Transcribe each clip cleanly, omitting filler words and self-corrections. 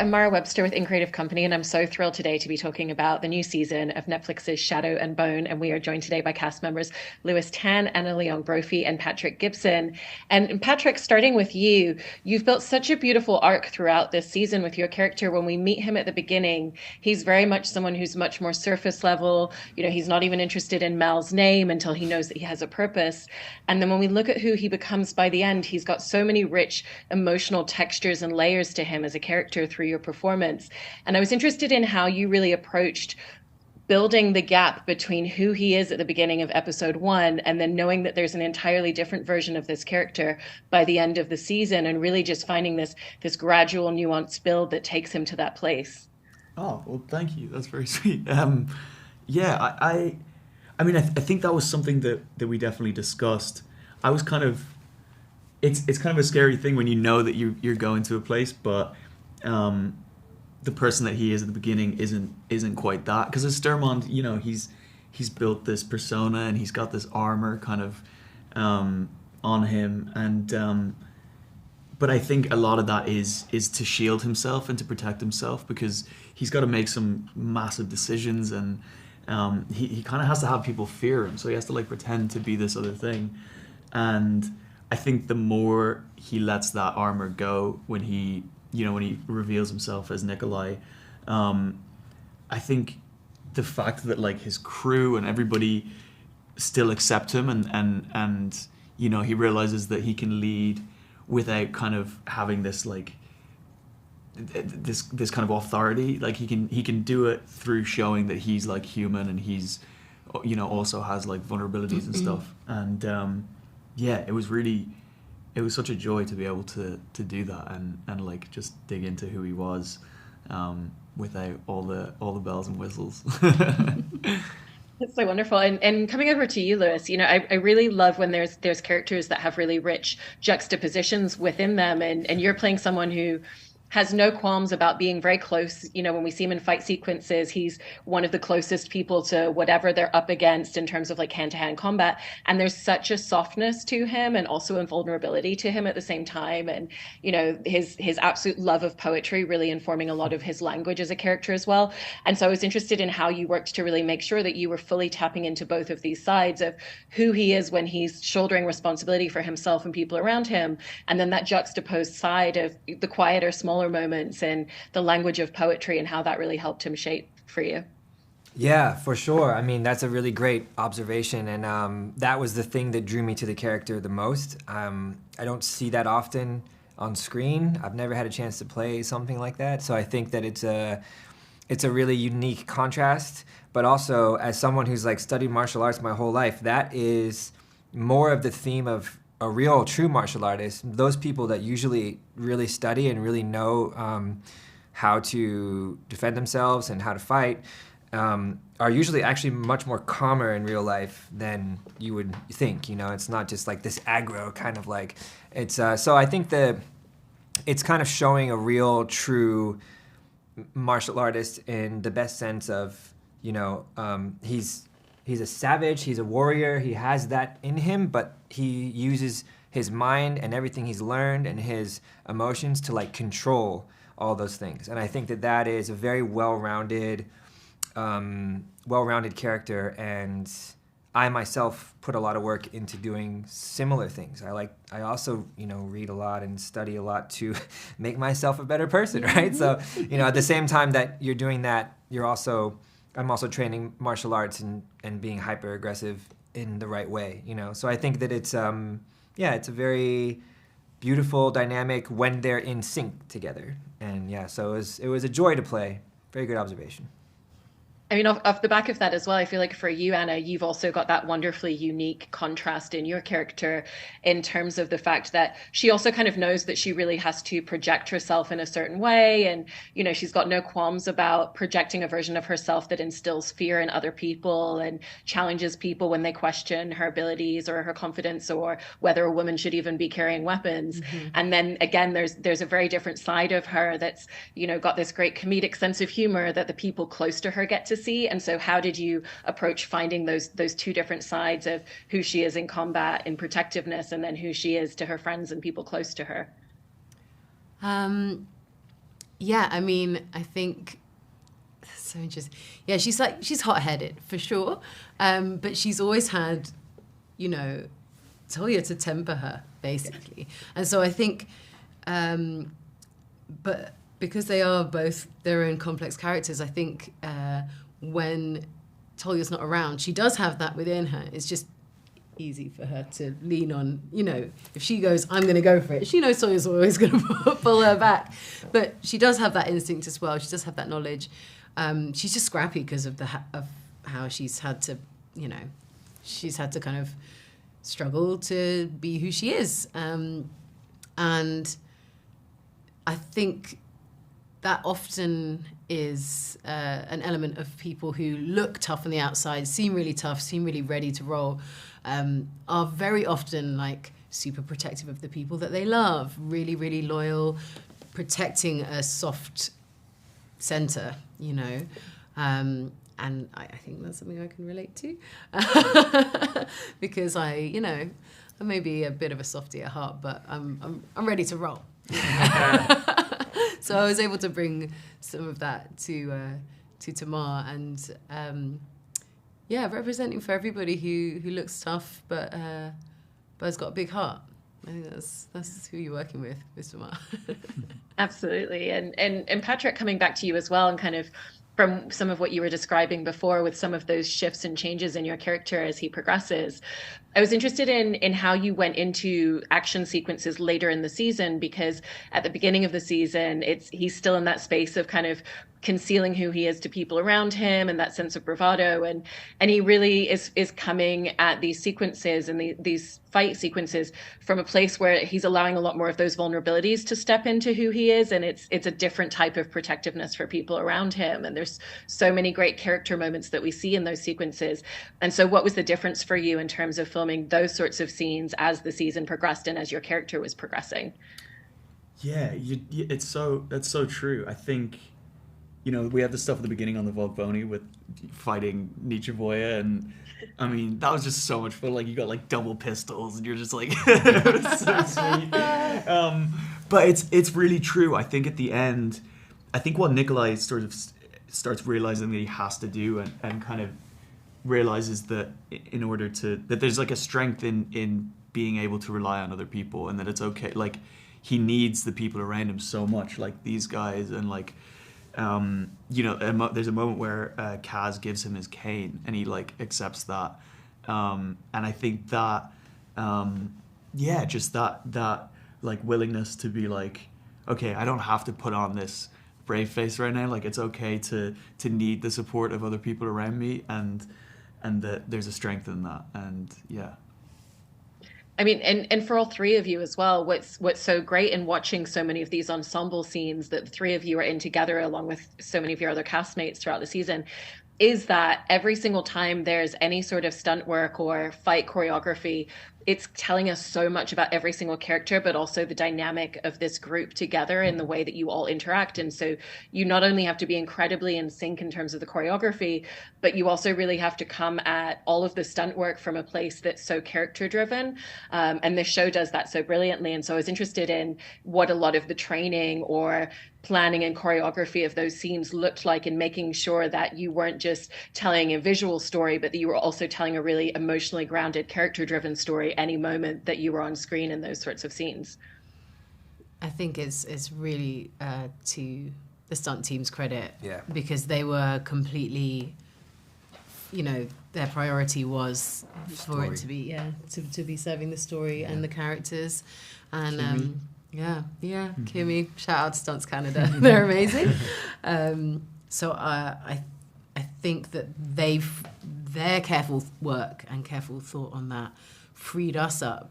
I'm Mara Webster with In Creative Company, and I'm so thrilled today to be talking about the new season of Netflix's Shadow and Bone. And we are joined today by cast members Lewis Tan, Anna Leong Brophy, and Patrick Gibson. And Patrick, starting with you, you've built such a beautiful arc throughout this season with your character. When we meet him at the beginning, he's very much someone who's much more surface level. He's not even interested in Mel's name until he knows that he has a purpose. And then when we look at who he becomes by the end, he's got so many rich emotional textures and layers to him as a character through your performance. And I was interested in how you really approached building the gap between who he is at the beginning of episode one and then knowing that there's an entirely different version of this character by the end of the season, and really just finding this gradual nuanced build that takes him to that place. Oh, well, thank you. That's very sweet. Yeah, I mean, I think that was something that we definitely discussed. I was kind of, it's kind of a scary thing when you know that you're going to a place, but the person that he is at the beginning isn't quite that. Because as Sturmond, he's built this persona and he's got this armor kind of on him, and but I think a lot of that is to shield himself and to protect himself, because he's got to make some massive decisions, and he kind of has to have people fear him, so he has to like pretend to be this other thing. And I think the more he lets that armor go when he reveals himself as Nikolai, I think the fact that like his crew and everybody still accept him, and he realizes that he can lead without kind of having this like this kind of authority. Like he can do it through showing that he's like human, and he's also has like vulnerabilities and stuff. And yeah, it was such a joy to be able to do that and like just dig into who he was without all the bells and whistles. That's so wonderful. And coming over to you, Lewis, I really love when there's characters that have really rich juxtapositions within them, and you're playing someone who has no qualms about being very close. When we see him in fight sequences, he's one of the closest people to whatever they're up against in terms of like hand-to-hand combat. And there's such a softness to him and also a vulnerability to him at the same time. And, his absolute love of poetry really informing a lot of his language as a character as well. And so I was interested in how you worked to really make sure that you were fully tapping into both of these sides of who he is when he's shouldering responsibility for himself and people around him, and then that juxtaposed side of the quieter, smaller moments and the language of poetry, and how that really helped him shape for you. Yeah, for sure. I mean, that's a really great observation, and that was the thing that drew me to the character the most. I don't see that often on screen. I've never had a chance to play something like that, so I think that it's a really unique contrast. But also, as someone who's like studied martial arts my whole life, that is more of the theme of a real true martial artist. Those people that usually really study and really know how to defend themselves and how to fight are usually actually much more calmer in real life than you would think. It's not just like this aggro kind of like it's. So I think that it's kind of showing a real true martial artist in the best sense of he's a savage, he's a warrior, he has that in him, but he uses his mind and everything he's learned and his emotions to like control all those things. And I think that is a very well-rounded character, and I myself put a lot of work into doing similar things. I also, read a lot and study a lot to make myself a better person, right? So, at the same time that you're doing that, I'm also training martial arts and being hyper aggressive in the right way, So I think that it's a very beautiful dynamic when they're in sync together. And yeah, so it was a joy to play. Very good observation. I mean, off the back of that as well, I feel like for you, Anna, you've also got that wonderfully unique contrast in your character in terms of the fact that she also kind of knows that she really has to project herself in a certain way. And, she's got no qualms about projecting a version of herself that instills fear in other people and challenges people when they question her abilities or her confidence or whether a woman should even be carrying weapons. Mm-hmm. And then again, there's a very different side of her that's, got this great comedic sense of humor that the people close to her get to see. And so how did you approach finding those two different sides of who she is in combat, in protectiveness, and then who she is to her friends and people close to her? Yeah, I mean, I think so interesting. Yeah, she's hot-headed for sure, but she's always had, Toya to temper her basically, and so I think, but because they are both their own complex characters, I think when Tolya's not around, she does have that within her. It's just easy for her to lean on, if she goes, I'm going to go for it. She knows Sawyer always going to pull her back. But she does have that instinct as well. She does have that knowledge. She's just scrappy because of of how she's had to, she's had to kind of struggle to be who she is. And I think that often is an element of people who look tough on the outside, seem really tough, seem really ready to roll, are very often like super protective of the people that they love, really, really loyal, protecting a soft center, and I think that's something I can relate to because I may be a bit of a softie at heart, but I'm ready to roll. So I was able to bring some of that to Tamar, and representing for everybody who looks tough but has got a big heart. I think that's who you're working with Tamar. Absolutely, and Patrick, coming back to you as well, and kind of from some of what you were describing before with some of those shifts and changes in your character as he progresses, I was interested in how you went into action sequences later in the season, because at the beginning of the season, he's still in that space of kind of concealing who he is to people around him and that sense of bravado, and he really is coming at these sequences and these fight sequences from a place where he's allowing a lot more of those vulnerabilities to step into who he is, and it's a different type of protectiveness for people around him, and there's so many great character moments that we see in those sequences. And so what was the difference for you in terms of filming those sorts of scenes as the season progressed and as your character was progressing? Yeah, that's so true. I think, we had the stuff at the beginning on the Volboni with fighting Nietzsche Voya, and I mean, that was just so much fun. Like, you got like double pistols, and you're just like, it was so sweet. But it's really true. I think at the end, I think what Nikolai sort of starts realizing that he has to do, and kind of realizes that in order that there's like a strength in being able to rely on other people, and that it's okay. Like, he needs the people around him so much, like these guys, and like, there's a moment where Kaz gives him his cane, and he like accepts that, and I think that just that like willingness to be like, okay, I don't have to put on this brave face right now, like it's okay to need the support of other people around me, and that there's a strength in that. And yeah, I mean, and for all three of you as well, what's so great in watching so many of these ensemble scenes that the three of you are in together, along with so many of your other castmates throughout the season, is that every single time there's any sort of stunt work or fight choreography, it's telling us so much about every single character, but also the dynamic of this group together in the way that you all interact. And so you not only have to be incredibly in sync in terms of the choreography, but you also really have to come at all of the stunt work from a place that's so character driven. And this show does that so brilliantly. And so I was interested in what a lot of the training or planning and choreography of those scenes looked like, in making sure that you weren't just telling a visual story, but that you were also telling a really emotionally grounded, character driven story any moment that you were on screen in those sorts of scenes. I think it's really to the stunt team's credit, Yeah, because they were completely, their priority was for it to be to be serving the story and the characters, and Kimmy, shout out to Stunts Canada, they're amazing. So I think that their careful work and careful thought on that freed us up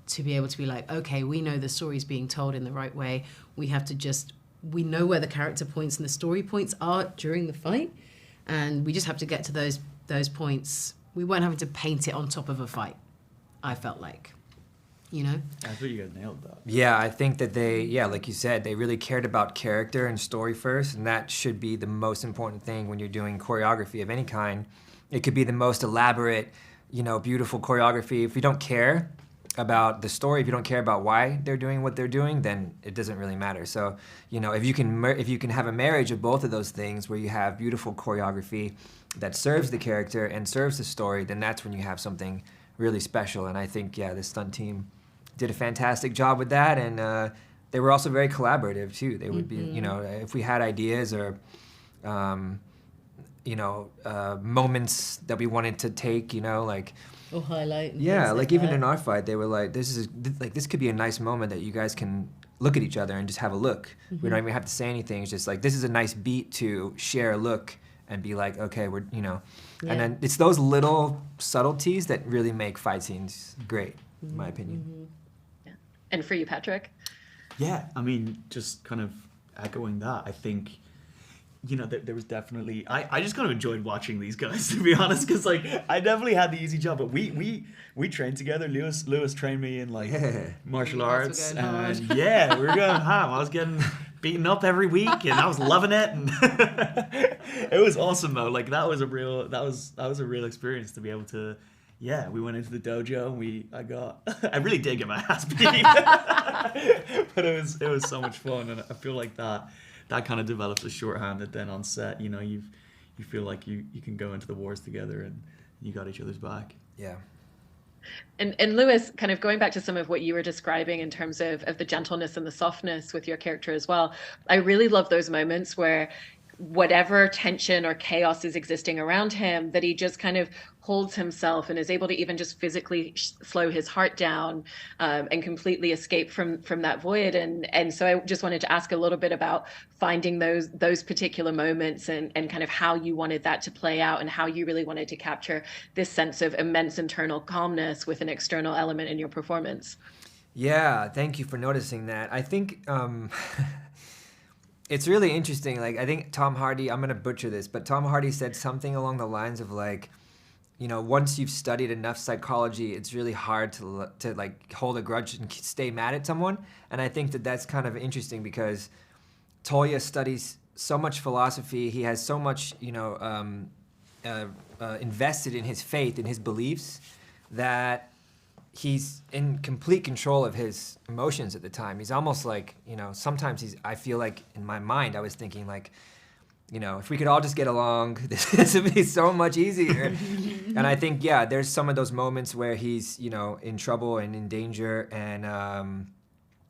to be able to be like, okay, we know the story's being told in the right way. We know where the character points and the story points are during the fight, and we just have to get to those points. We weren't having to paint it on top of a fight, I felt like. I thought you guys nailed that. Yeah, I think that like you said, they really cared about character and story first, and that should be the most important thing when you're doing choreography of any kind. It could be the most elaborate, beautiful choreography. If you don't care about the story, if you don't care about why they're doing what they're doing, then it doesn't really matter. So, if you can have a marriage of both of those things, where you have beautiful choreography that serves the character and serves the story, then that's when you have something really special. And I think, the stunt team did a fantastic job with that, and they were also very collaborative too. They would be, if we had ideas or, moments that we wanted to take, or highlight. Yeah, like even in our fight, they were like, this could be a nice moment that you guys can look at each other and just have a look. Mm-hmm. We don't even have to say anything. It's just like, this is a nice beat to share a look and be like, okay, we're, And then it's those little subtleties that really make fight scenes great, in my opinion. Mm-hmm. Yeah. And for you, Patrick? Yeah, I mean, just kind of echoing that, I think, there was definitely, I just kind of enjoyed watching these guys, to be honest, because like I definitely had the easy job, but we trained together. Lewis trained me in like martial arts, and we were going ham. I was getting beaten up every week, and I was loving it, and it was awesome though. Like that was a real experience to be able to. Yeah, we went into the dojo and I really did get my ass beat, but it was so much fun, and I feel like that kind of develops a shorthand that then on set, you feel like you can go into the wars together and you got each other's back. Yeah. And Lewis, kind of going back to some of what you were describing in terms of the gentleness and the softness with your character as well, I really love those moments where whatever tension or chaos is existing around him, that he just kind of holds himself and is able to even just physically slow his heart down and completely escape from that void. And so I just wanted to ask a little bit about finding those particular moments and kind of how you wanted that to play out and how you really wanted to capture this sense of immense internal calmness with an external element in your performance. Yeah, thank you for noticing that. I think it's really interesting. Like, I think Tom Hardy, I'm going to butcher this, but Tom Hardy said something along the lines of like, once you've studied enough psychology, it's really hard to like hold a grudge and stay mad at someone. And I think that that's kind of interesting because Toya studies so much philosophy. He has so much, invested in his faith, in his beliefs, that he's in complete control of his emotions at the time. He's almost like, sometimes I feel like in my mind, I was thinking like, if we could all just get along, this would be so much easier. And I think, there's some of those moments where he's, in trouble and in danger, and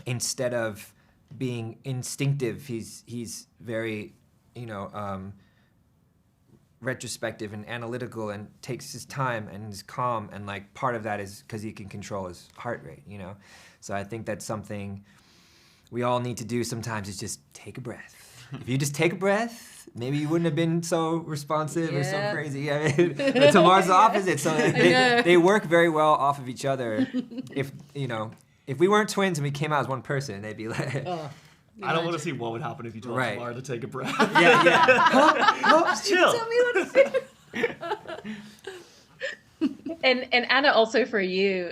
instead of being instinctive, he's very, retrospective and analytical and takes his time and is calm, and like part of that is because he can control his heart rate, So I think that's something we all need to do sometimes, is just take a breath. If you just take a breath, maybe you wouldn't have been so responsive or so crazy. I mean, Tamar's the opposite, so they work very well off of each other. If we weren't twins and we came out as one person, they'd be like... I don't want to see what would happen if you told Tamar to take a breath. Just chill. Tell me what to do. And Anna, also for you,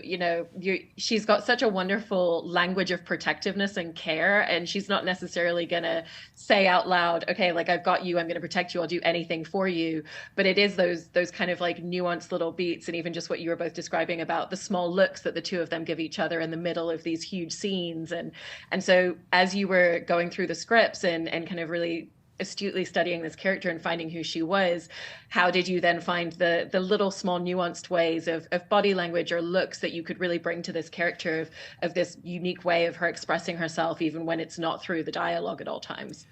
she's got such a wonderful language of protectiveness and care, and she's not necessarily going to say out loud, okay, like I've got you, I'm going to protect you, I'll do anything for you. But it is those kind of like nuanced little beats, and even just what you were both describing about the small looks that the two of them give each other in the middle of these huge scenes. And so as you were going through the scripts and kind of really astutely studying this character and finding who she was, how did you then find the little small nuanced ways of body language or looks that you could really bring to this character of this unique way of her expressing herself, even when it's not through the dialogue at all times?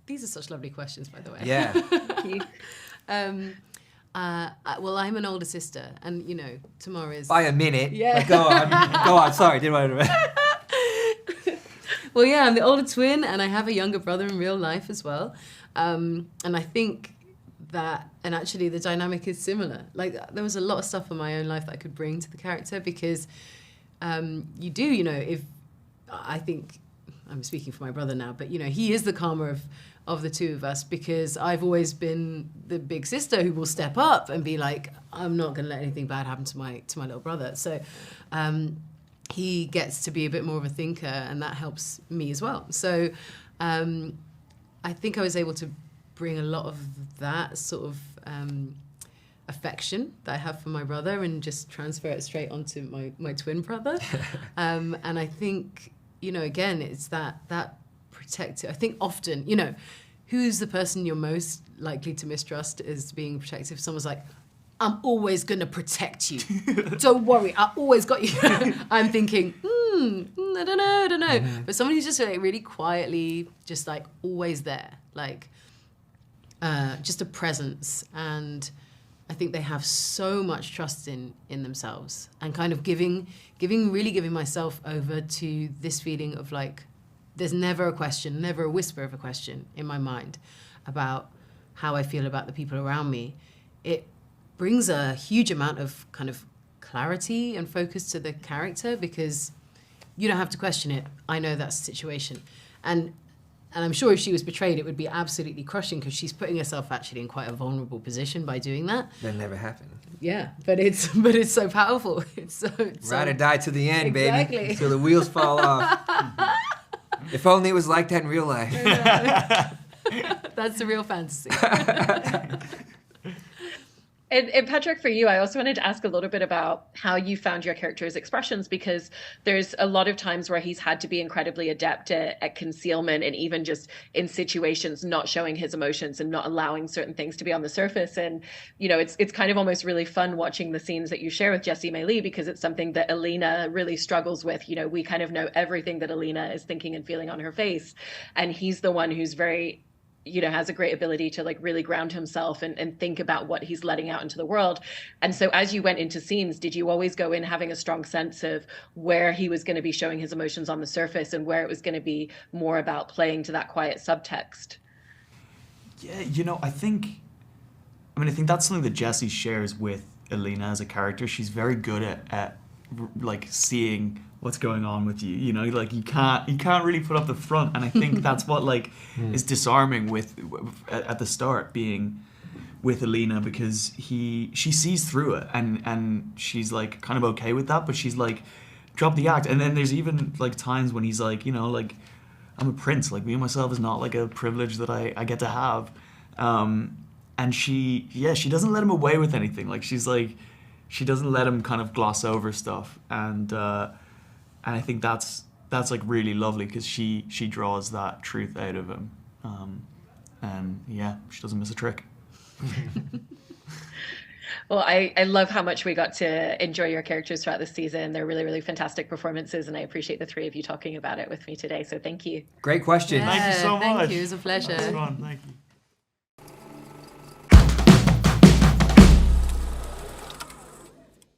These are such lovely questions, by the way. Yeah. Thank you. Well, I'm an older sister, and Tamar is... By a minute. Yeah. Like, go on. Sorry, didn't want to... Well, yeah, I'm the older twin, and I have a younger brother in real life as well. And I think that, and actually the dynamic is similar. Like, there was a lot of stuff in my own life that I could bring to the character, because you do, if I think, I'm speaking for my brother now, but, he is the calmer of the two of us, because I've always been the big sister who will step up and be like, I'm not going to let anything bad happen to my little brother. So, he gets to be a bit more of a thinker, and that helps me as well. So I think I was able to bring a lot of that sort of affection that I have for my brother and just transfer it straight onto my twin brother. And I think, again, it's that protective. I think often, who's the person you're most likely to mistrust as being protective? Someone's like, I'm always going to protect you. Don't worry, I always got you. I'm thinking, I don't know. Mm-hmm. But someone who's just like really quietly, just like always there, like just a presence. And I think they have so much trust in themselves, and kind of giving myself over to this feeling of like, there's never a question, never a whisper of a question in my mind about how I feel about the people around me. It brings a huge amount of kind of clarity and focus to the character, because you don't have to question it. I know that's the situation. And I'm sure if she was betrayed, it would be absolutely crushing, because she's putting herself actually in quite a vulnerable position by doing that. That never happened. Yeah, but it's so powerful. It's ride or die to the end, exactly. Baby. Until the wheels fall off. If only it was like that in real life. That's the real fantasy. And Patrick, for you, I also wanted to ask a little bit about how you found your character's expressions, because there's a lot of times where he's had to be incredibly adept at concealment, and even just in situations not showing his emotions and not allowing certain things to be on the surface. And, it's kind of almost really fun watching the scenes that you share with Jessie May Lee, because it's something that Alina really struggles with. We kind of know everything that Alina is thinking and feeling on her face. And he's the one who's very has a great ability to like really ground himself and think about what he's letting out into the world. And so as you went into scenes, did you always go in having a strong sense of where he was going to be showing his emotions on the surface and where it was going to be more about playing to that quiet subtext? Yeah, I think that's something that Jessie shares with Alina as a character. She's very good at like seeing what's going on with you, like you can't really put up the front. And I think that's what like is disarming with at the start being with Alina, because she sees through it and she's like kind of okay with that, but she's like, drop the act. And then there's even like times when he's like, like, I'm a prince, like being myself is not like a privilege that I get to have. And she doesn't let him away with anything. Like she's like, she doesn't let him kind of gloss over stuff. And I think that's like really lovely, because she draws that truth out of him. And yeah, she doesn't miss a trick. Well, I love how much we got to enjoy your characters throughout this season. They're really, really fantastic performances, and I appreciate the three of you talking about it with me today. So thank you. Great question. Yeah, thank you so much. Thank you. It was a pleasure. That was fun. Thank you.